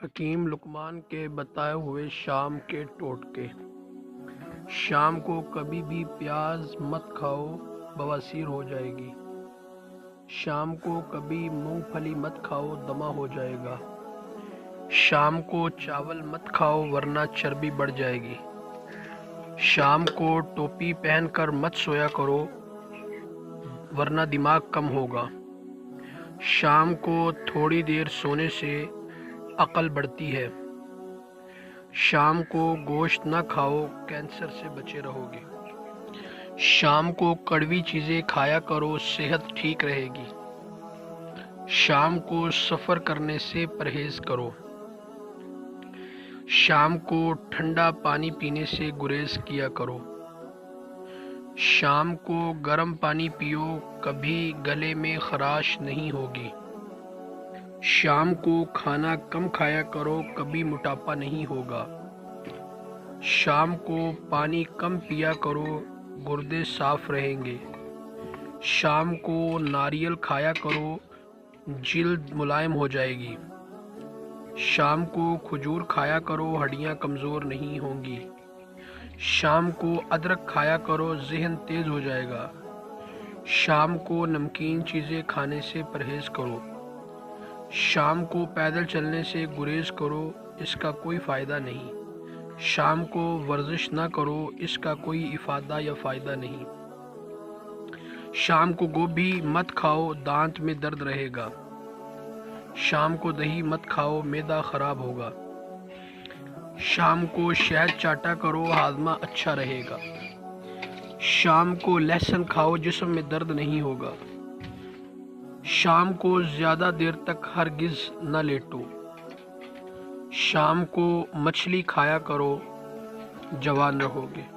حکیم لقمان کے بتائے ہوئے شام کے ٹوٹکے۔ شام کو کبھی بھی پیاز مت کھاؤ، بواسیر ہو جائے گی۔ شام کو کبھی مونگ پھلی مت کھاؤ، دمہ ہو جائے گا۔ شام کو چاول مت کھاؤ ورنہ چربی بڑھ جائے گی۔ شام کو ٹوپی پہن کر مت سویا کرو ورنہ دماغ کم ہوگا۔ شام کو تھوڑی دیر سونے سے عقل بڑھتی ہے۔ شام کو گوشت نہ کھاؤ، کینسر سے بچے رہو گے۔ شام کو کڑوی چیزیں کھایا کرو، صحت ٹھیک رہے گی۔ شام کو سفر کرنے سے پرہیز کرو۔ شام کو ٹھنڈا پانی پینے سے گریز کیا کرو۔ شام کو گرم پانی پیو، کبھی گلے میں خراش نہیں ہوگی۔ شام کو کھانا کم کھایا کرو، کبھی موٹاپا نہیں ہوگا۔ شام کو پانی کم پیا کرو، گردے صاف رہیں گے۔ شام کو ناریل کھایا کرو، جلد ملائم ہو جائے گی۔ شام کو کھجور کھایا کرو، ہڈیاں کمزور نہیں ہوں گی۔ شام کو ادرک کھایا کرو، ذہن تیز ہو جائے گا۔ شام کو نمکین چیزیں کھانے سے پرہیز کرو۔ شام کو پیدل چلنے سے گریز کرو، اس کا کوئی فائدہ نہیں۔ شام کو ورزش نہ کرو، اس کا کوئی افادہ یا فائدہ نہیں۔ شام کو گوبھی مت کھاؤ، دانت میں درد رہے گا۔ شام کو دہی مت کھاؤ، معدہ خراب ہوگا۔ شام کو شہد چاٹا کرو، ہاضمہ اچھا رہے گا۔ شام کو لہسن کھاؤ، جسم میں درد نہیں ہوگا۔ شام کو زیادہ دیر تک ہرگز نہ لیٹو۔ شام کو مچھلی کھایا کرو، جوان رہو گے۔